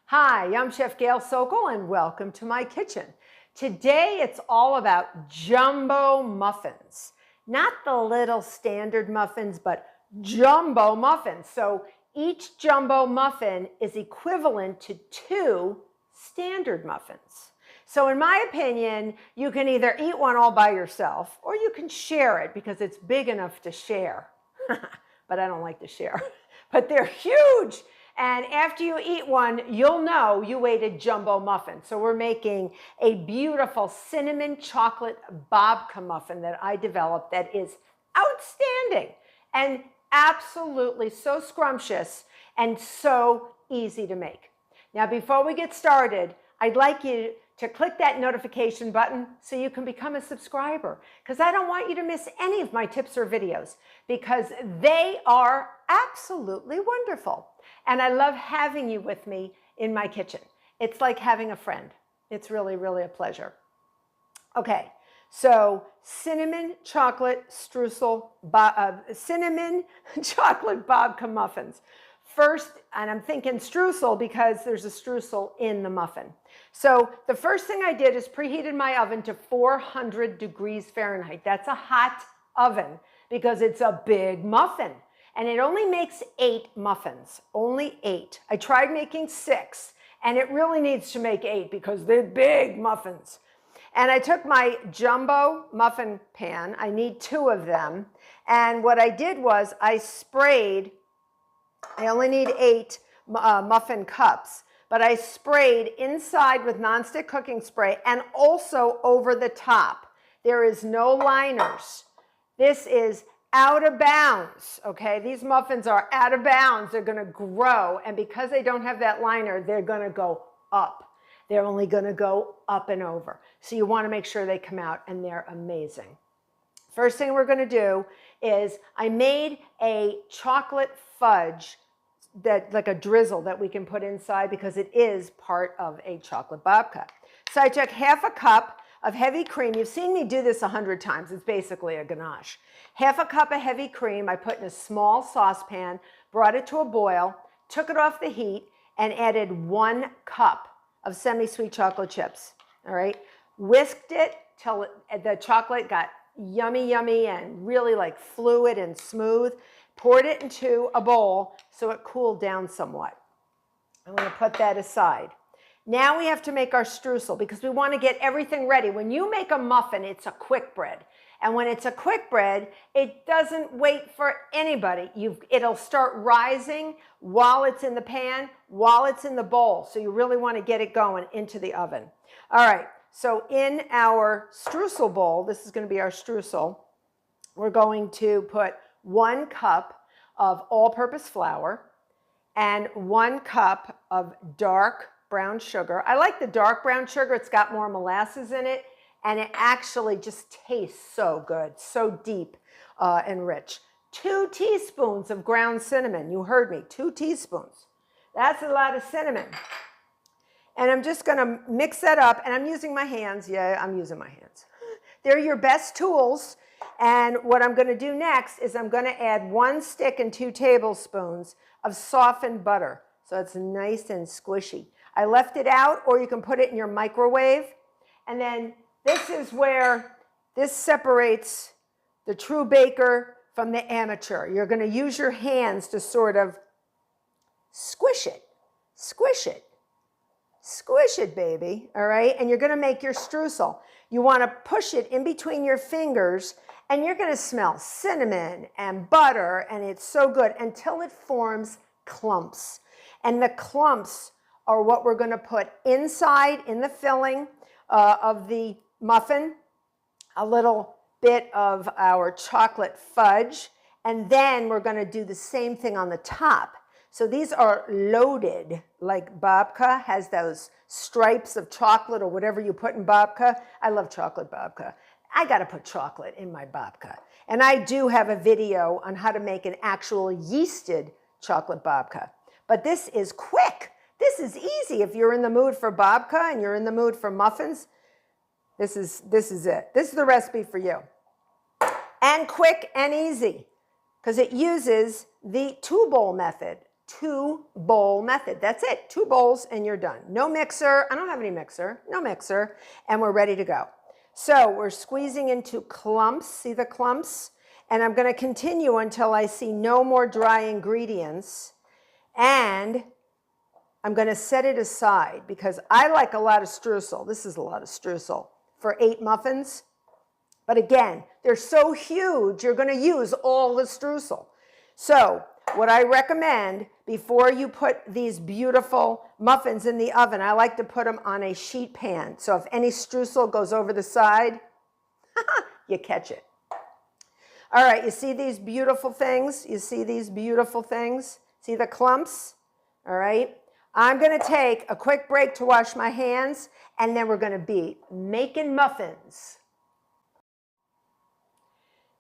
Hi, I'm Chef Gail Sokol and welcome to my kitchen. Today it's all about jumbo muffins. Not the little standard muffins, but jumbo muffins. So each jumbo muffin is equivalent to 2 standard muffins. So in my opinion, you can either eat one all by yourself or you can share it because it's big enough to share. But I don't like to share. But they're huge. And after you eat one, you'll know you ate a jumbo muffin. So we're making a beautiful cinnamon chocolate babka muffin that I developed that is outstanding and absolutely so scrumptious and so easy to make. Now, before we get started, I'd like you to click that notification button so you can become a subscriber, because I don't want you to miss any of my tips or videos because they are absolutely wonderful. And I love having you with me in my kitchen. It's like having a friend. It's really, really a pleasure. Okay, so cinnamon chocolate streusel, cinnamon chocolate babka muffins. First, and I'm thinking streusel because there's a streusel in the muffin. So the first thing I did is preheated my oven to 400 degrees Fahrenheit. That's a hot oven because it's a big muffin. And it only makes 8 muffins, only 8. I tried making 6, and it really needs to make 8 because they're big muffins. And I took my jumbo muffin pan, I need 2 of them, and what I did was I sprayed, I only need 8 muffin cups, but I sprayed inside with nonstick cooking spray and also over the top. There is no liners. This is out of bounds, okay? These muffins are out of bounds. They're going to grow, and because they don't have that liner, they're going to go up. They're only going to go up and over. So you want to make sure they come out, and they're amazing. First thing we're going to do is I made a chocolate fudge, that like a drizzle that we can put inside because it is part of a chocolate babka. So I took half a cup of heavy cream. You've seen me do this 100 times. It's basically a ganache. Half a cup of heavy cream I put in a small saucepan, brought it to a boil, took it off the heat, and added 1 cup of semi-sweet chocolate chips. All right, whisked it till the chocolate got yummy, yummy, and really like fluid and smooth. Poured it into a bowl so it cooled down somewhat. I'm going to put that aside. Now we have to make our streusel because we want to get everything ready. When you make a muffin, it's a quick bread. And when it's a quick bread, it doesn't wait for anybody. It'll start rising while it's in the pan, while it's in the bowl. So you really want to get it going into the oven. All right, so in our streusel bowl, this is going to be our streusel, we're going to put 1 cup of all-purpose flour and 1 cup of dark brown sugar. I like the dark brown sugar. It's got more molasses in it, and it actually just tastes so good, so deep and rich. 2 teaspoons of ground cinnamon. You heard me, 2 teaspoons. That's a lot of cinnamon. And I'm just going to mix that up, and I'm using my hands. Yeah, I'm using my hands. They're your best tools. And what I'm going to do next is I'm going to add 1 stick and 2 tablespoons of softened butter. So it's nice and squishy. I left it out, or you can put it in your microwave. And then this is where this separates the true baker from the amateur. You're going to use your hands to sort of squish it, squish it, squish it, baby, all right? And you're going to make your streusel. You want to push it in between your fingers, and you're going to smell cinnamon and butter, and it's so good until it forms clumps. And the clumps are what we're going to put inside in the filling of the muffin, a little bit of our chocolate fudge, and then we're going to do the same thing on the top. So these are loaded, like babka has those stripes of chocolate or whatever you put in babka. I love chocolate babka. I got to put chocolate in my babka. And I do have a video on how to make an actual yeasted chocolate babka. But this is quick. This is easy. If you're in the mood for babka and you're in the mood for muffins, this is it. This is the recipe for you. And quick and easy because it uses the 2-bowl method. 2-bowl method. That's it, 2 bowls and you're done. No mixer, I don't have any mixer, no mixer, and we're ready to go. So we're squeezing into clumps, see the clumps? And I'm gonna continue until I see no more dry ingredients. And I'm gonna set it aside because I like a lot of streusel. This is a lot of streusel for 8 muffins. But again, they're so huge, you're gonna use all the streusel. So what I recommend before you put these beautiful muffins in the oven, I like to put them on a sheet pan. So if any streusel goes over the side, you catch it. All right, you see these beautiful things? You see these beautiful things? See the clumps? All right. I'm going to take a quick break to wash my hands, and then we're going to be making muffins.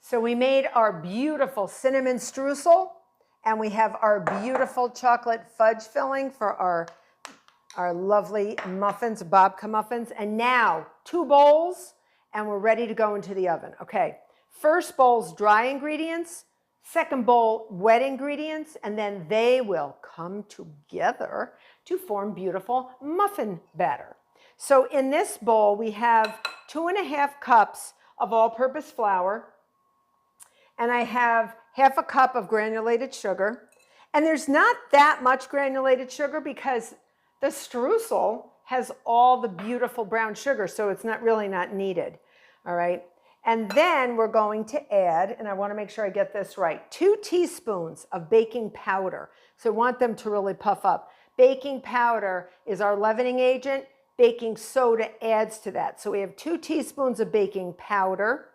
So we made our beautiful cinnamon streusel, and we have our beautiful chocolate fudge filling for our lovely muffins, Babka muffins. And now 2 bowls, and we're ready to go into the oven. Okay, first bowl's dry ingredients, second bowl wet ingredients, and then they will come together to form beautiful muffin batter. So in this bowl, we have 2½ cups of all-purpose flour, and I have ½ a cup of granulated sugar. And there's not that much granulated sugar because the streusel has all the beautiful brown sugar, so it's really not needed, all right? And then we're going to add, and I want to make sure I get this right, 2 teaspoons of baking powder. So I want them to really puff up. Baking powder is our leavening agent. Baking soda adds to that. So we have 2 teaspoons of baking powder,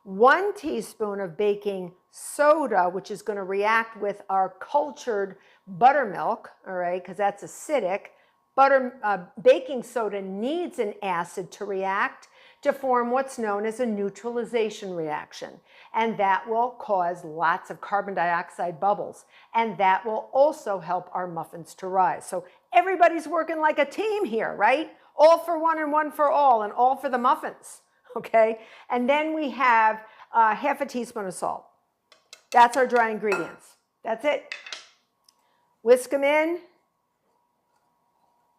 1 teaspoon of baking soda, which is going to react with our cultured buttermilk, all right, because that's acidic. Baking soda needs an acid to react to form what's known as a neutralization reaction. And that will cause lots of carbon dioxide bubbles. And that will also help our muffins to rise. So everybody's working like a team here, right? All for one and one for all, and all for the muffins, okay? And then we have ½ a teaspoon of salt. That's our dry ingredients. That's it. Whisk them in.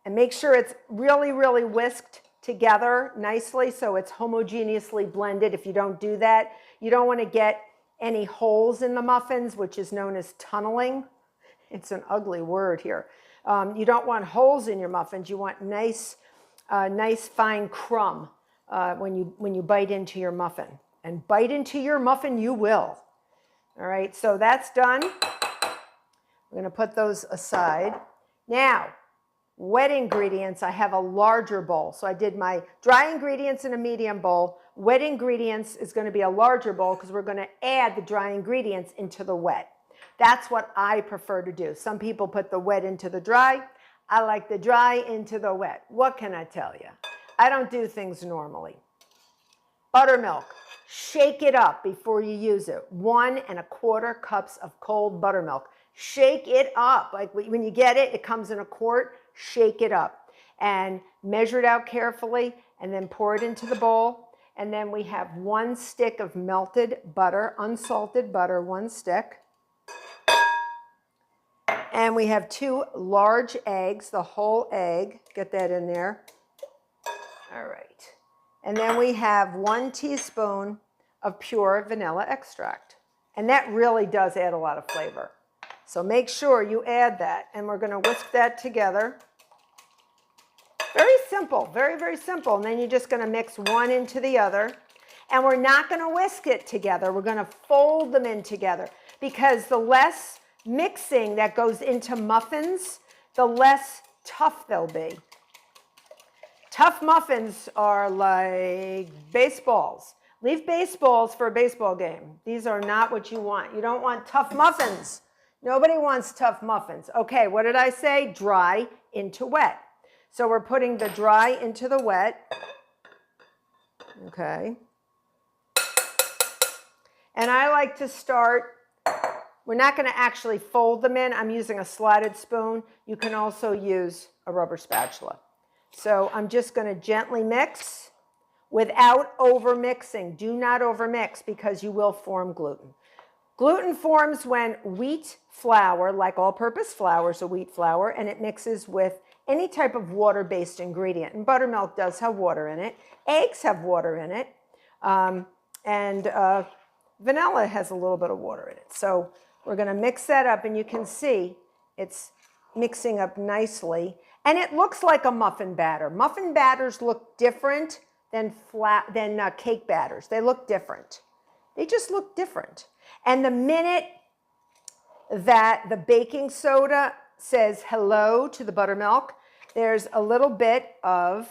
And make sure it's really, really whisked together nicely so it's homogeneously blended. If you don't do that, you don't want to get any holes in the muffins, which is known as tunneling. It's an ugly word here. You don't want holes in your muffins. You want nice fine crumb when you bite into your muffin. And bite into your muffin you will. All right, so that's done. We're going to put those aside. Now, wet ingredients, I have a larger bowl. So I did my dry ingredients in a medium bowl. Wet ingredients is going to be a larger bowl because we're going to add the dry ingredients into the wet. That's what I prefer to do. Some people put the wet into the dry. I like the dry into the wet. What can I tell you? I don't do things normally. Buttermilk. Shake it up before you use it. 1 1/4 cups of cold buttermilk. Shake it up. Like when you get it, it comes in a quart. Shake it up and measure it out carefully and then pour it into the bowl. And then we have 1 stick of melted butter, unsalted butter, 1 stick. And we have 2 large eggs, the whole egg. Get that in there. All right. And then we have 1 teaspoon of pure vanilla extract. And that really does add a lot of flavor. So make sure you add that. And we're going to whisk that together. Very simple, very, very simple. And then you're just going to mix one into the other. And we're not going to whisk it together. We're going to fold them in together. Because the less mixing that goes into muffins, the less tough they'll be. Tough muffins are like baseballs. Leave baseballs for a baseball game. These are not what you want. You don't want tough muffins. Nobody wants tough muffins. Okay, what did I say? Dry into wet. So we're putting the dry into the wet. Okay. And I like to start, we're not going to actually fold them in. I'm using a slotted spoon. You can also use a rubber spatula. So I'm just going to gently mix without over mixing. Do not over mix because you will form gluten. Gluten forms when wheat flour, like all-purpose flour, is a wheat flour, and it mixes with any type of water-based ingredient. And buttermilk does have water in it. Eggs have water in it. And vanilla has a little bit of water in it. So we're going to mix that up, and you can see it's mixing up nicely. And it looks like a muffin batter. Muffin batters look different than cake batters. They look different. They just look different. And the minute that the baking soda says hello to the buttermilk, there's a little bit of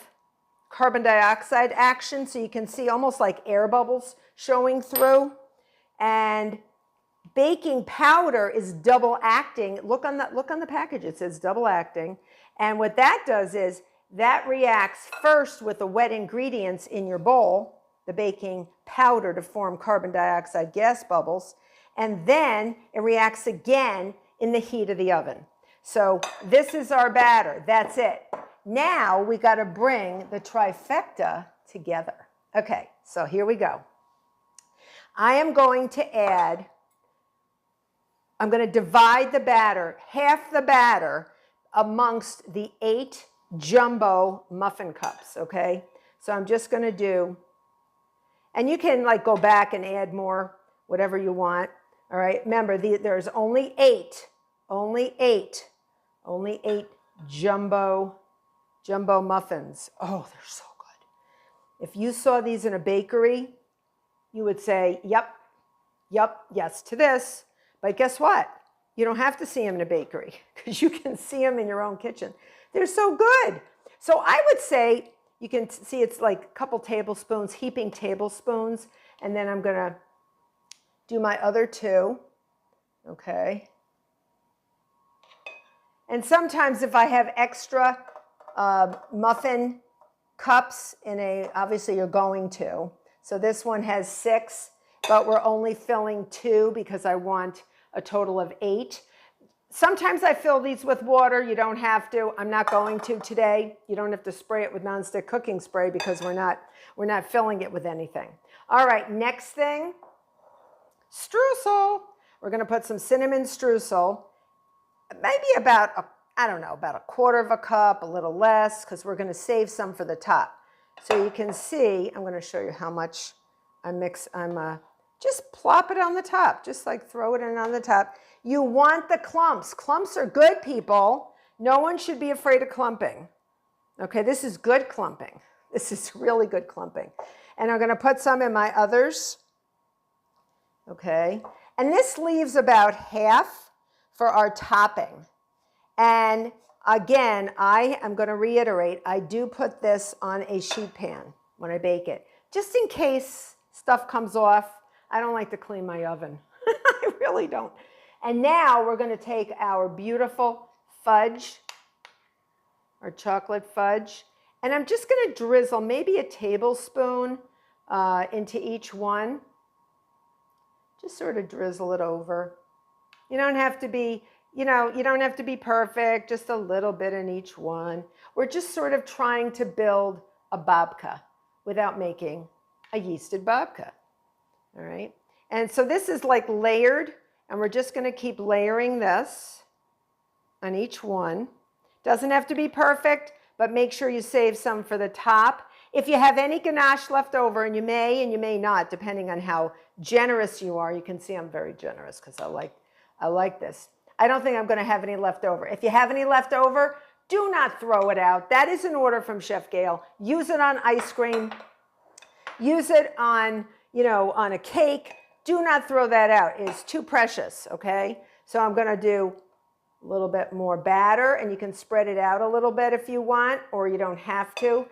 carbon dioxide action. So you can see almost like air bubbles showing through. And baking powder is double acting. Look on the package, it says double acting. And what that does is that reacts first with the wet ingredients in your bowl, the baking powder, to form carbon dioxide gas bubbles. And then it reacts again in the heat of the oven. So this is our batter. That's it. Now we got to bring the trifecta together. Okay, so here we go. I am going to add, I'm going to divide the batter, half the batter, amongst the 8 jumbo muffin cups, okay? So I'm just going to do, and you can like go back and add more, whatever you want, all right? Remember, there's only 8 jumbo muffins. Oh, they're so good. If you saw these in a bakery, you would say, yep, yes to this. But guess what? You don't have to see them in a bakery because you can see them in your own kitchen. They're so good. So I would say, you can see it's like a couple tablespoons, heaping tablespoons. And then I'm going to do my other 2. Okay. And sometimes if I have extra muffin cups obviously you're going to. So this one has 6, but we're only filling 2 because I want a total of 8. Sometimes I fill these with water. You don't have to. I'm not going to today. You don't have to spray it with nonstick cooking spray because we're not filling it with anything. All right, next thing, streusel. We're going to put some cinnamon streusel, maybe about about a quarter of a cup, a little less, because we're going to save some for the top. So you can see, I'm going to show you how much I mix. Just plop it on the top, just like throw it in on the top. You want the clumps. Clumps are good, people. No one should be afraid of clumping. Okay, this is good clumping. This is really good clumping. And I'm going to put some in my others. Okay, and this leaves about half for our topping. And again, I am going to reiterate, I do put this on a sheet pan when I bake it, just in case stuff comes off. I don't like to clean my oven. I really don't. And now we're going to take our beautiful fudge, our chocolate fudge, and I'm just going to drizzle maybe a tablespoon into each one. Just sort of drizzle it over. You don't have to be, you don't have to be perfect, just a little bit in each one. We're just sort of trying to build a babka without making a yeasted babka. All right, and so this is like layered, and we're just going to keep layering this on each one. Doesn't have to be perfect, but make sure you save some for the top. If you have any ganache left over, and you may not, depending on how generous you are. You can see I'm very generous because I like this. I don't think I'm going to have any left over. If you have any left over, do not throw it out. That is an order from Chef Gail. Use it on ice cream. Use it on on a cake. Do not throw that out. It's too precious, okay? So I'm going to do a little bit more batter, and you can spread it out a little bit if you want, or you don't have to.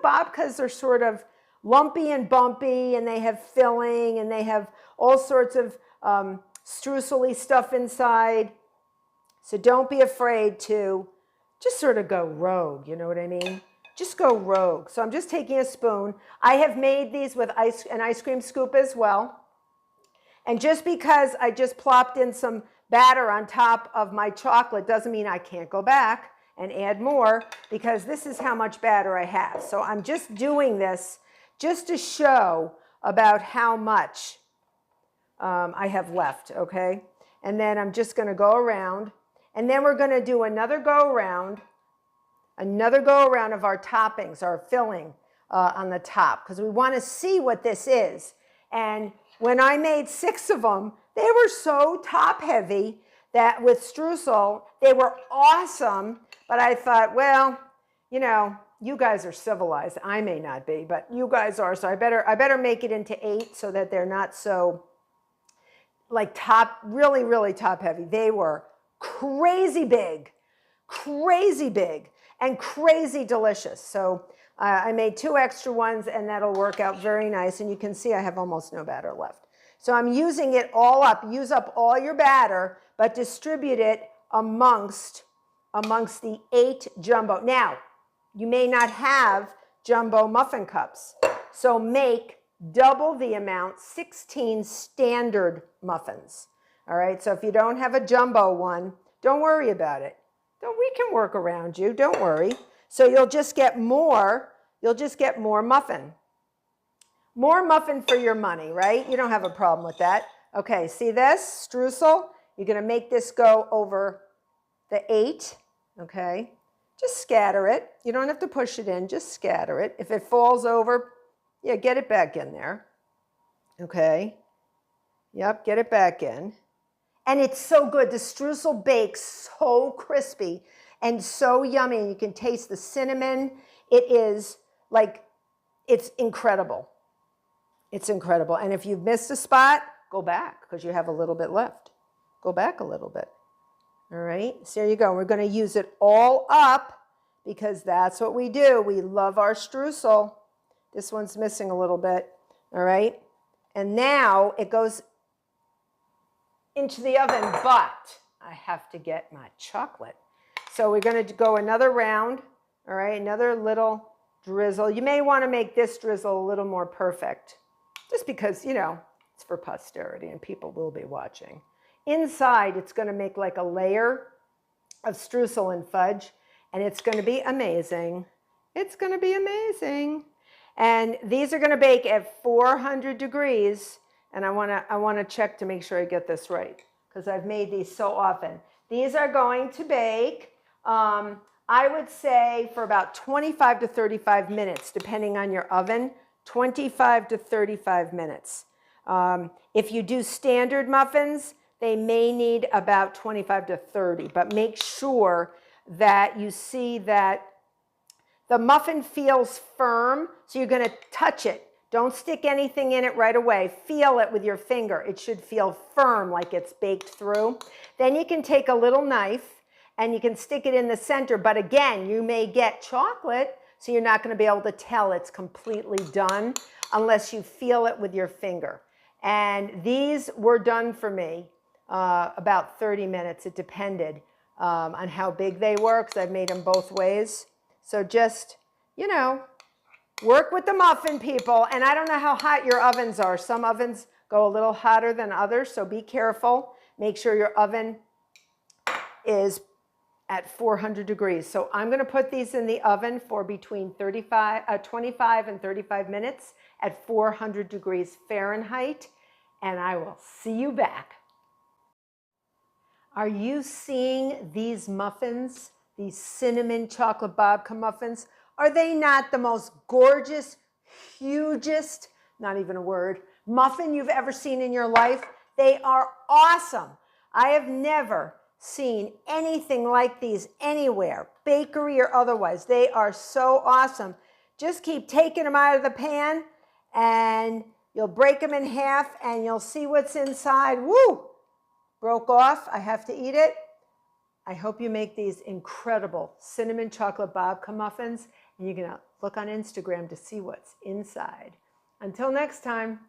Babkas are sort of lumpy and bumpy, and they have filling, and they have all sorts of streusel-y stuff inside. So don't be afraid to just sort of go rogue, you know what I mean? Just go rogue. So I'm just taking a spoon. I have made these with an ice cream scoop as well. And just because I just plopped in some batter on top of my chocolate doesn't mean I can't go back and add more, because this is how much batter I have. So I'm just doing this just to show about how much I have left, okay? And then I'm just going to go around, and then we're going to do another go around of our toppings, our filling on the top, because we want to see what this is. And when I made 6 of them, they were so top heavy that with streusel, they were awesome. But I thought, well, you know, you guys are civilized. I may not be, but you guys are. So I better make it into 8 so that they're not so like really, really top heavy. They were crazy big, and crazy delicious. So I made 2 extra ones, and that'll work out very nice. And you can see I have almost no batter left. So I'm using it all up. Use up all your batter, but distribute it amongst the 8 jumbo. Now, you may not have jumbo muffin cups, so make double the amount, 16 standard muffins. All right, so if you don't have a jumbo one, don't worry about it. We can work around you, don't worry. So you'll just get more muffin. More muffin for your money, right? You don't have a problem with that. Okay, see this streusel? You're gonna make this go over the 8, okay? Just scatter it. You don't have to push it in, just scatter it. If it falls over, yeah, get it back in there. Okay. Yep, get it back in. And it's so good. The streusel bakes so crispy and so yummy. And you can taste the cinnamon. It is like, it's incredible. It's incredible. And if you've missed a spot, go back because you have a little bit left. Go back a little bit. All right, so there you go. We're going to use it all up because that's what we do. We love our streusel. This one's missing a little bit. All right, and now it goes into the oven, but I have to get my chocolate. So we're going to go another round. All right, another little drizzle. You may want to make this drizzle a little more perfect just because, you know, it's for posterity and people will be watching. Inside, it's going to make like a layer of streusel and fudge, and it's going to be amazing. It's going to be amazing. And these are going to bake at 400 degrees, and I want to check to make sure I get this right because I've made these so often. These are going to bake, I would say, for about 25 to 35 minutes, depending on your oven, 25 to 35 minutes. If you do standard muffins, they may need about 25 to 30, but make sure that you see that the muffin feels firm, so you're going to touch it. Don't stick anything in it right away. Feel it with your finger. It should feel firm, like it's baked through. Then you can take a little knife and you can stick it in the center, but again, you may get chocolate, so you're not going to be able to tell it's completely done unless you feel it with your finger. And these were done for me about 30 minutes. It depended on how big they were because I've made them both ways. So just, you know, work with the muffin, people. And I don't know how hot your ovens are. Some ovens go a little hotter than others, so be careful. Make sure your oven is at 400 degrees. So I'm going to put these in the oven for between 25 and 35 minutes at 400 degrees Fahrenheit, and I will see you back. Are you seeing these muffins, these cinnamon chocolate babka muffins? Are they not the most gorgeous, hugest, not even a word, muffin you've ever seen in your life? They are awesome. I have never seen anything like these anywhere, bakery or otherwise. They are so awesome. Just keep taking them out of the pan and you'll break them in half and you'll see what's inside. Woo! Broke off. I have to eat it. I hope you make these incredible cinnamon chocolate babka muffins, and you're going to look on Instagram to see what's inside. Until next time.